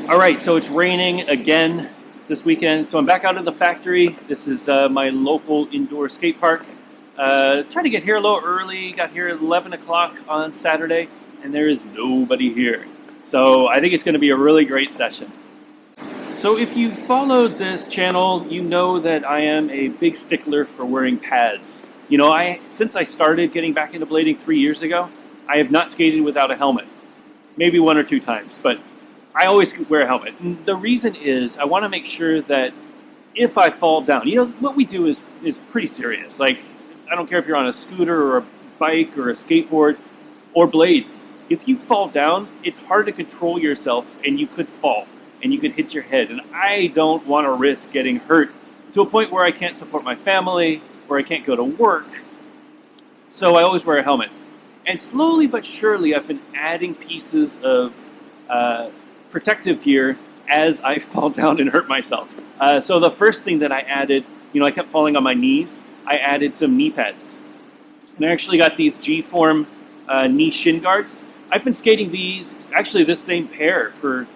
All right, so it's raining again this weekend. So I'm back out of the factory. This is my local indoor skate park. Trying to get here a little early. Got here at 11 o'clock on Saturday, and there is nobody here. So I think it's going to be a really great session. So if you followed this channel, you know that I am a big stickler for wearing pads. You know, since I started getting back into blading 3 years ago, I have not skated without a helmet. Maybe one or two times, but I always wear a helmet. And the reason is I want to make sure that if I fall down, you know, what we do is pretty serious. Like, I don't care if you're on a scooter or a bike or a skateboard or blades. If you fall down, it's hard to control yourself and you could fall and you could hit your head. And I don't want to risk getting hurt to a point where I can't support my family, where I can't go to work. So I always wear a helmet. And slowly but surely, I've been adding pieces of protective gear as I fall down and hurt myself. So the first thing that I added, you know, I kept falling on my knees. I added some knee pads. And I actually got these G-Form knee shin guards. I've been skating these, actually this same pair, for a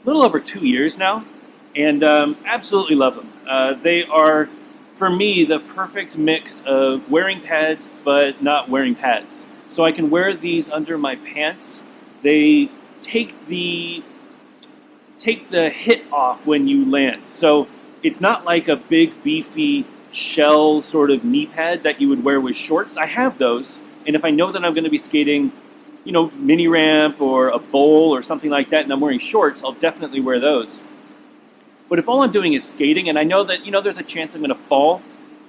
little over 2 years now. And absolutely love them. They are, for me, the perfect mix of wearing pads but not wearing pads. So I can wear these under my pants. They take the hit off when you land. So it's not like a big beefy shell sort of knee pad that you would wear with shorts. I have those, and if I know that I'm going to be skating, you know, mini ramp or a bowl or something like that, and I'm wearing shorts, I'll definitely wear those. But if all I'm doing is skating, and I know that, you know, there's a chance I'm going to fall,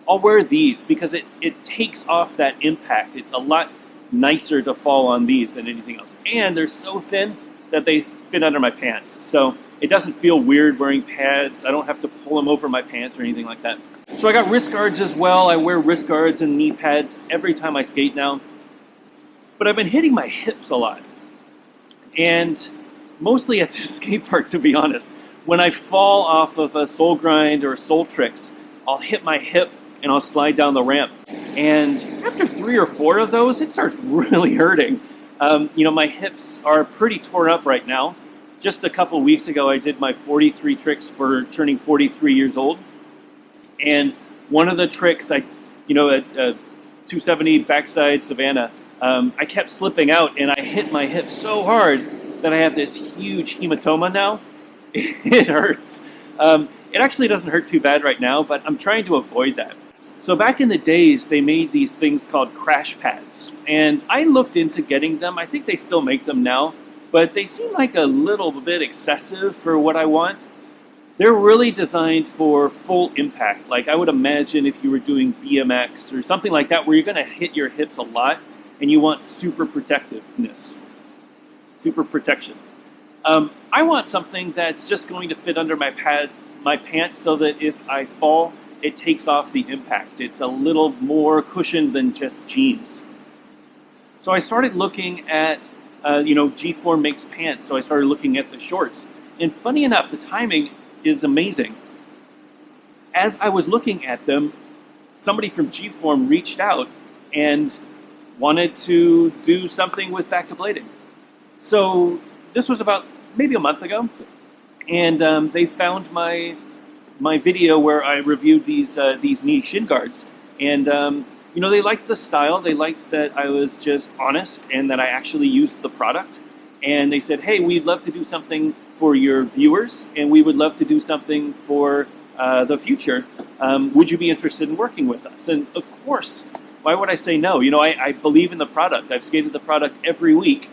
I'll wear these because it takes off that impact. It's a lot nicer to fall on these than anything else. And they're so thin that they fit under my pants. So it doesn't feel weird wearing pads. I don't have to pull them over my pants or anything like that. So I got wrist guards as well. I wear wrist guards and knee pads every time I skate now. But I've been hitting my hips a lot. And mostly at this skate park, to be honest. When I fall off of a soul grind or soul tricks, I'll hit my hip and I'll slide down the ramp. And after 3 or 4 of those, it starts really hurting. You know, my hips are pretty torn up right now. Just a couple weeks ago, I did my 43 tricks for turning 43 years old. And one of the tricks, at 270 backside Savannah, I kept slipping out and I hit my hip so hard that I have this huge hematoma now. It hurts. It actually doesn't hurt too bad right now, but I'm trying to avoid that. So back in the days, they made these things called crash pads. And I looked into getting them. I think they still make them now, but they seem like a little bit excessive for what I want. They're really designed for full impact. Like I would imagine if you were doing BMX or something like that, where you're going to hit your hips a lot and you want super protectiveness, super protection. I want something that's just going to fit under my pants so that if I fall, it takes off the impact. It's a little more cushioned than just jeans. So I started looking at, G-Form makes pants, so I started looking at the shorts. And funny enough, the timing is amazing. As I was looking at them, somebody from G-Form reached out and wanted to do something with Back to Blading. So this was about maybe a month ago, and they found my video where I reviewed these knee shin guards, and they liked the style. They liked that I was just honest and that I actually used the product. And they said, "Hey, we'd love to do something for your viewers, and we would love to do something for the future. Would you be interested in working with us?" And of course, why would I say no? You know, I believe in the product. I've skated the product every week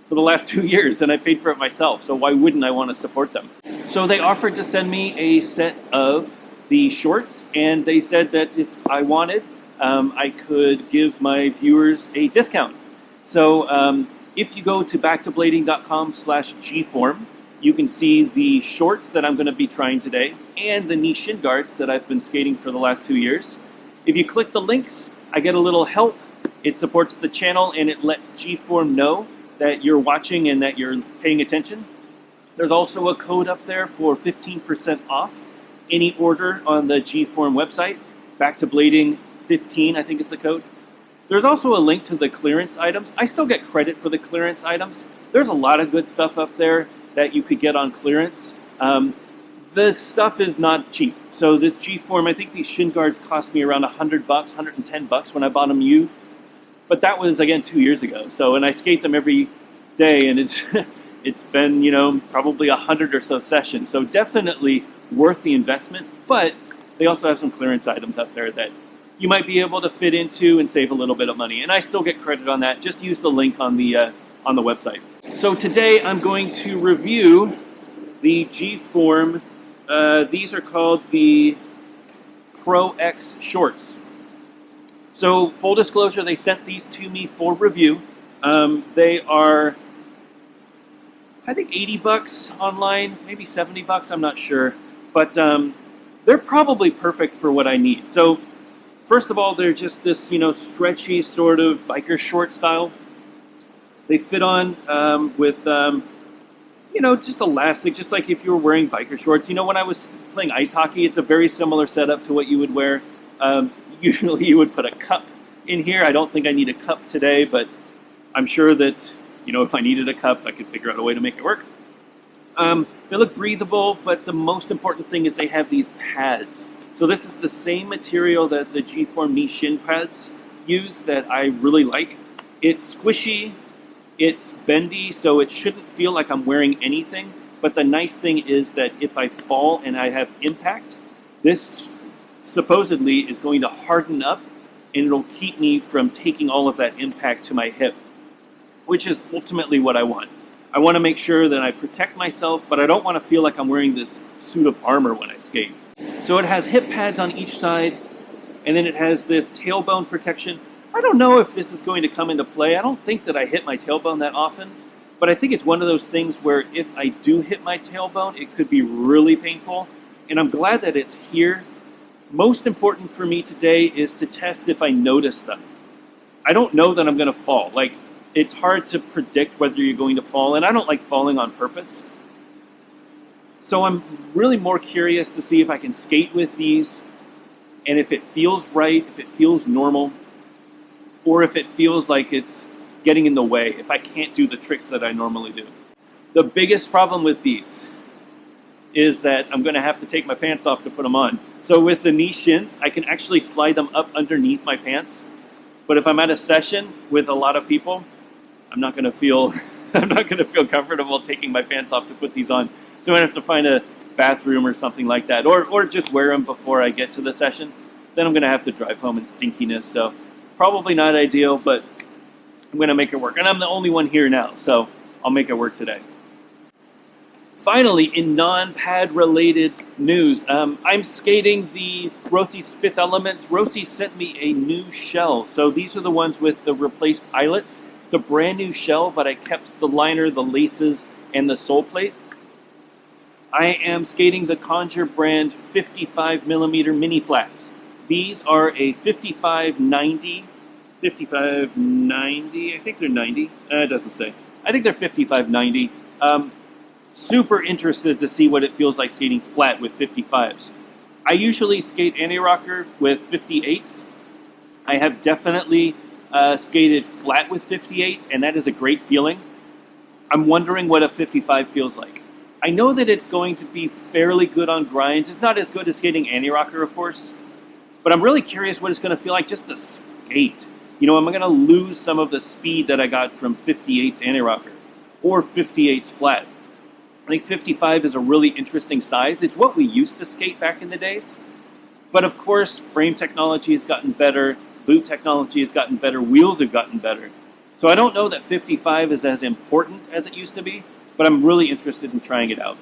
for the last 2 years, and I paid for it myself. So why wouldn't I want to support them? So they offered to send me a set of the shorts, and they said that if I wanted, I could give my viewers a discount. So if you go to backtoblading.com/gform, you can see the shorts that I'm going to be trying today and the knee shin guards that I've been skating for the last 2 years. If you click the links, I get a little help. It supports the channel and it lets G-Form know that you're watching and that you're paying attention. There's also a code up there for 15% off any order on the G-Form website. Back to Blading 15, I think is the code. There's also a link to the clearance items. I still get credit for the clearance items. There's a lot of good stuff up there that you could get on clearance. The stuff is not cheap. So this G-form, I think these shin guards cost me around $100, $110 when I bought them used. But that was, again, 2 years ago. So, and I skate them every day, and it's been, probably 100 or so sessions. So definitely worth the investment. But they also have some clearance items up there that you might be able to fit into and save a little bit of money. And I still get credit on that. Just use the link on the website. So today I'm going to review the G-form. These are called the Pro X shorts. So full disclosure, they sent these to me for review. They are, I think, $80 online, maybe $70, I'm not sure. But they're probably perfect for what I need. So first of all, they're just this, stretchy sort of biker short style. They fit on with, just elastic, just like if you were wearing biker shorts. When I was playing ice hockey, it's a very similar setup to what you would wear. Usually you would put a cup in here. I don't think I need a cup today, but I'm sure that, if I needed a cup, I could figure out a way to make it work. They look breathable, but the most important thing is they have these pads. So this is the same material that the G-form knee shin pads use that I really like. It's squishy, it's bendy, so it shouldn't feel like I'm wearing anything. But the nice thing is that if I fall and I have impact, this supposedly is going to harden up and it'll keep me from taking all of that impact to my hip, which is ultimately what I want. I want to make sure that I protect myself, but I don't want to feel like I'm wearing this suit of armor when I skate. So it has hip pads on each side, and then it has this tailbone protection. I don't know if this is going to come into play. I don't think that I hit my tailbone that often, but I think it's one of those things where if I do hit my tailbone, it could be really painful, and I'm glad that it's here. Most important for me today is to test if I notice them. I don't know that I'm going to fall. It's hard to predict whether you're going to fall, and I don't like falling on purpose. So I'm really more curious to see if I can skate with these, and if it feels right, if it feels normal, or if it feels like it's getting in the way, if I can't do the tricks that I normally do. The biggest problem with these is that I'm going to have to take my pants off to put them on. So with the knee shins, I can actually slide them up underneath my pants. But if I'm at a session with a lot of people, I'm not going to feel comfortable taking my pants off to put these on. So I have to find a bathroom or something like that, or just wear them before I get to the session. Then I'm going to have to drive home in stinkiness. So probably not ideal, but I'm going to make it work. And I'm the only one here now, so I'll make it work today. Finally, in non-pad related news, I'm skating the Rossi Spith Elements. Rossi sent me a new shell. So these are the ones with the replaced eyelets. It's a brand new shell, but I kept the liner, the laces, and the sole plate. I am skating the Conjure brand 55mm mini flats. These are a 5590, I think they're 90. It doesn't say. I think they're 5590. Super interested to see what it feels like skating flat with 55s. I usually skate anti-rocker with 58s. I have definitely skated flat with 58s, and that is a great feeling. I'm wondering what a 55 feels like. I know that it's going to be fairly good on grinds. It's not as good as skating anti-rocker, of course, but I'm really curious what it's going to feel like just to skate. Am I going to lose some of the speed that I got from 58s anti-rocker or 58s flat? I think 55 is a really interesting size. It's what we used to skate back in the days. But of course, frame technology has gotten better, boot technology has gotten better, wheels have gotten better. So I don't know that 55 is as important as it used to be, but I'm really interested in trying it out.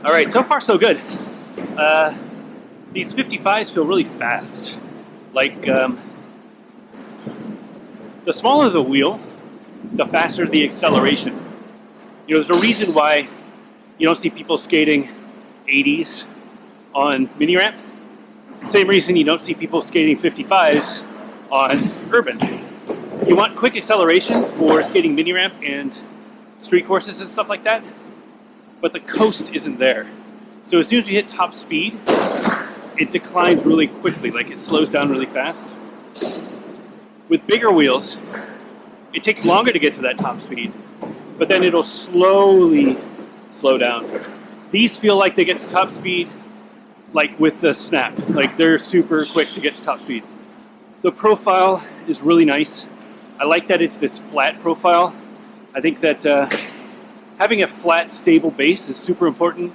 All right, so far so good. These 55s feel really fast. The smaller the wheel, the faster the acceleration. You know, there's a reason why you don't see people skating 80s on mini ramp. Same reason you don't see people skating 55s on urban. You want quick acceleration for skating mini ramp and street courses and stuff like that, but the coast isn't there. So as soon as you hit top speed, it declines really quickly, like it slows down really fast. With bigger wheels, it takes longer to get to that top speed, but then it'll slowly slow down. These feel like they get to top speed like with the snap, like they're super quick to get to top speed. The profile is really nice. I like that it's this flat profile. I think that having a flat, stable base is super important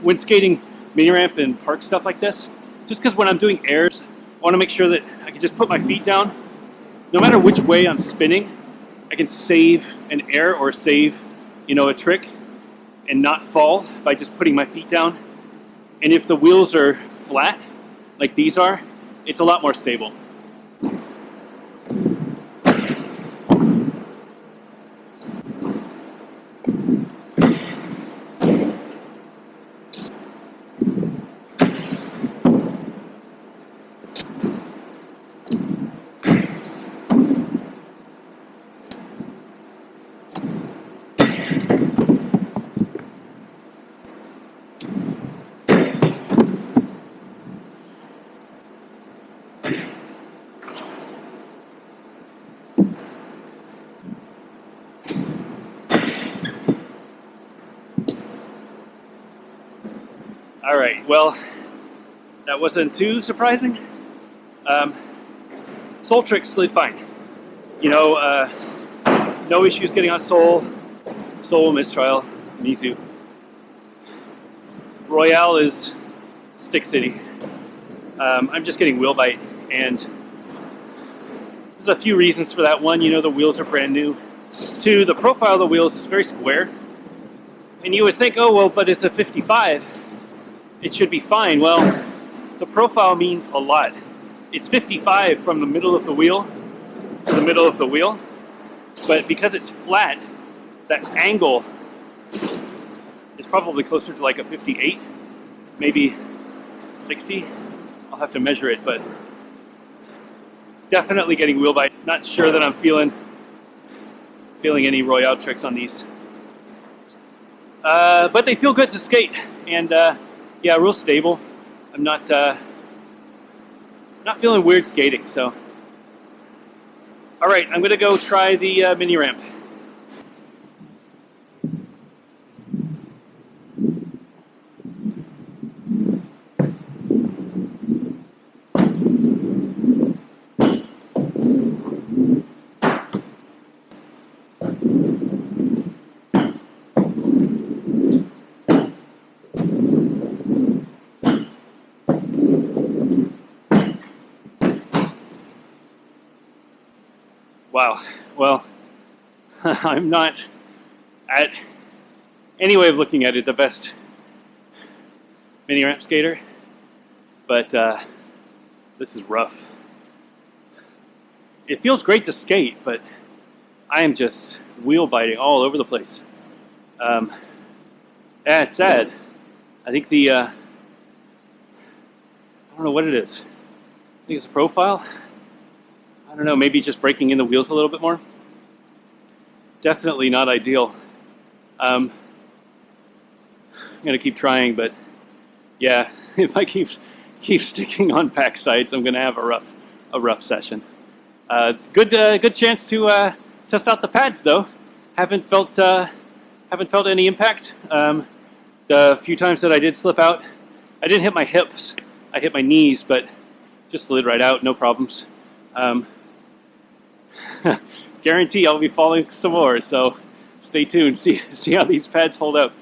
when skating mini ramp and park stuff like this. Just because when I'm doing airs, I want to make sure that I can just put my feet down. No matter which way I'm spinning, I can save an air or save, a trick and not fall by just putting my feet down. And if the wheels are flat, like these are, it's a lot more stable. All right, well, that wasn't too surprising. Soul tricks slid fine. No issues getting on Soul, mistrial, Mizu. Royale is Stick City. I'm just getting wheel bite, and there's a few reasons for that. One, the wheels are brand new. Two, the profile of the wheels is very square. And you would think, oh, well, but it's a 55. It should be fine. Well, the profile means a lot. It's 55 from the middle of the wheel to the middle of the wheel, but because it's flat, that angle is probably closer to like a 58, maybe 60. I'll have to measure it, but definitely getting wheel bite. Not sure that I'm feeling any Royale tricks on these. But they feel good to skate, and yeah, real stable. I'm not feeling weird skating, so. All right, I'm gonna go try the mini ramp. Wow, well, I'm not, at any way of looking at it, the best mini ramp skater, but this is rough. It feels great to skate, but I am just wheel biting all over the place. Yeah, it's sad. I think I don't know what it is. I think it's a profile. I don't know, maybe just breaking in the wheels a little bit more. Definitely not ideal. I'm gonna keep trying, but yeah, if I keep sticking on back sides, I'm gonna have a rough session. Good chance to test out the pads though. Haven't felt any impact. The few times that I did slip out, I didn't hit my hips. I hit my knees, but just slid right out, no problems. Guarantee I'll be falling some more, so stay tuned. See how these pads hold up.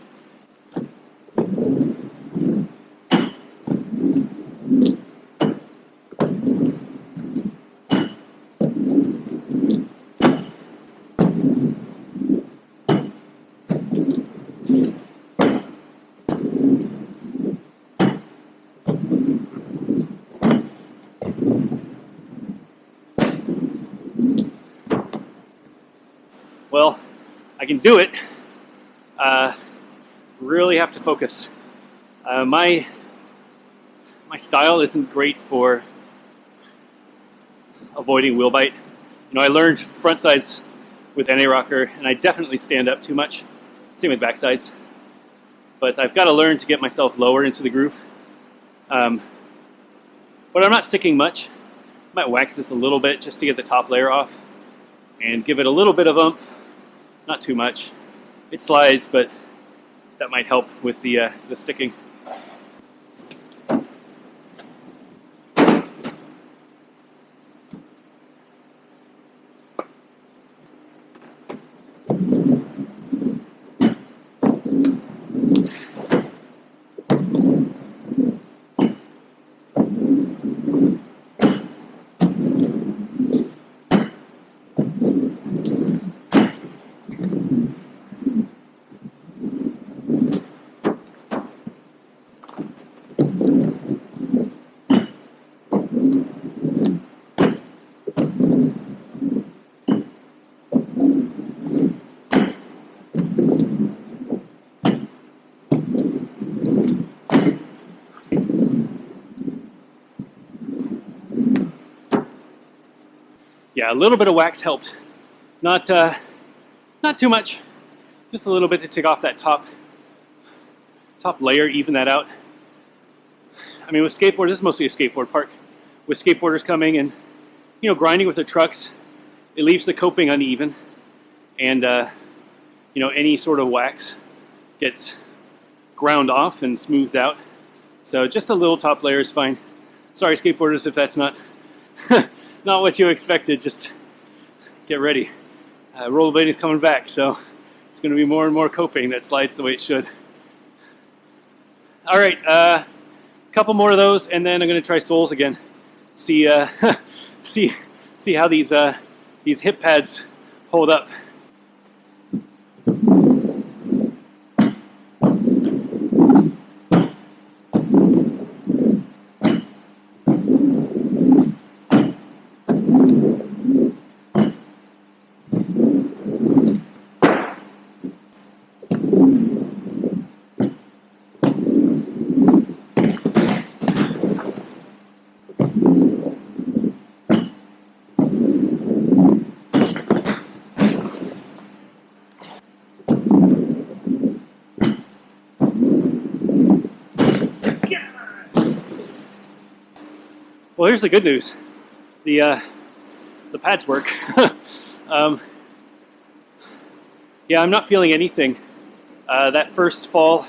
I can do it. Really have to focus. My style isn't great for avoiding wheel bite. I learned front sides with NA rocker, and I definitely stand up too much. Same with back sides. But I've got to learn to get myself lower into the groove. But I'm not sticking much. I might wax this a little bit just to get the top layer off and give it a little bit of oomph. Not too much. It slides, but that might help with the sticking. Yeah, a little bit of wax helped. Not too much. Just a little bit to take off that top layer, even that out. I mean, with skateboard, this is mostly a skateboard park. With skateboarders coming and grinding with their trucks, it leaves the coping uneven, and any sort of wax gets ground off and smoothed out. So just a little top layer is fine. Sorry, skateboarders, if that's not not what you expected. Just get ready. Rollerblading is coming back, so it's going to be more and more coping that slides the way it should. All right, a couple more of those, and then I'm going to try soles again. See how these hip pads hold up. Well, here's the good news. The pads work. Yeah, I'm not feeling anything. That first fall,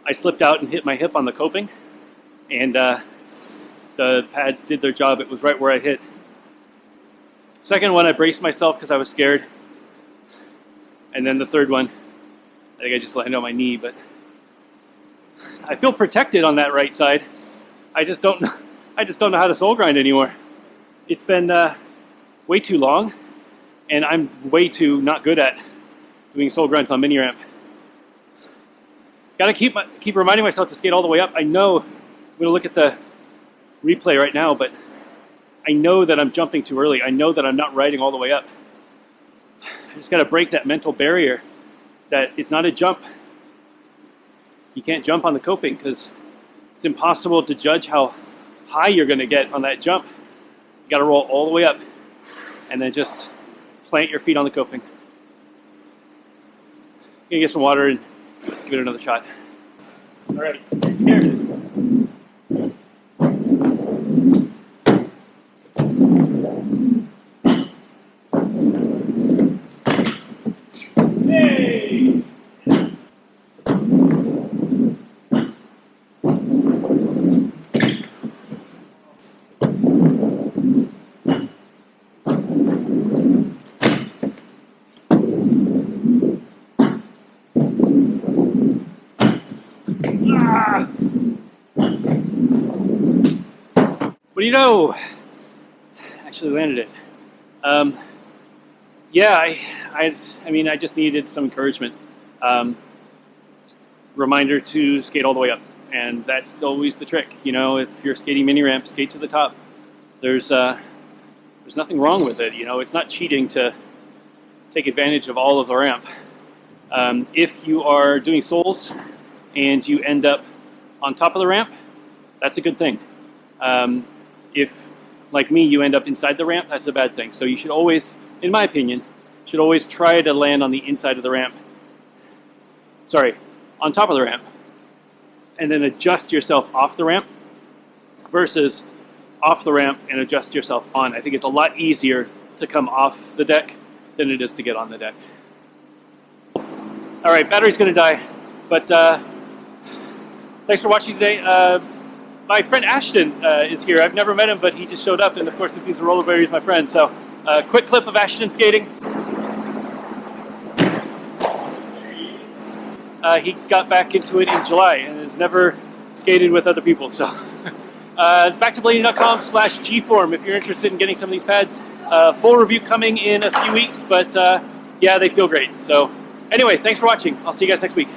I slipped out and hit my hip on the coping, and the pads did their job. It was right where I hit. Second one, I braced myself because I was scared. And then the third one, I think I just landed on my knee, but I feel protected on that right side. I just don't know how to sole grind anymore. It's been way too long, and I'm way too not good at doing sole grinds on mini ramp. Got to keep reminding myself to skate all the way up. I know I'm going to look at the replay right now, but I know that I'm jumping too early. I know that I'm not riding all the way up. I just got to break that mental barrier that it's not a jump. You can't jump on the coping because it's impossible to judge how high you're going to get on that jump. You got to roll all the way up and then just plant your feet on the coping. I'm going to get some water and give it another shot. All right, here it is. Hey! What do you know? Actually landed it. Yeah, I mean, I just needed some encouragement. Reminder to skate all the way up, and that's always the trick. If you're skating mini ramp, skate to the top. There's nothing wrong with it. It's not cheating to take advantage of all of the ramp. If you are doing soles and you end up on top of the ramp, that's a good thing. If, like me, you end up inside the ramp, that's a bad thing. So you should always, in my opinion, should always try to land on the inside of the ramp. Sorry, on top of the ramp. And then adjust yourself off the ramp versus off the ramp and adjust yourself on. I think it's a lot easier to come off the deck than it is to get on the deck. All right, battery's going to die, but thanks for watching today. My friend Ashton is here. I've never met him, but he just showed up, and of course, if he's a rollerblader, he's my friend. So, quick clip of Ashton skating. He got back into it in July and has never skated with other people. So, backtoblading.com/gform if you're interested in getting some of these pads. Full review coming in a few weeks, but yeah, they feel great. So, anyway, thanks for watching. I'll see you guys next week.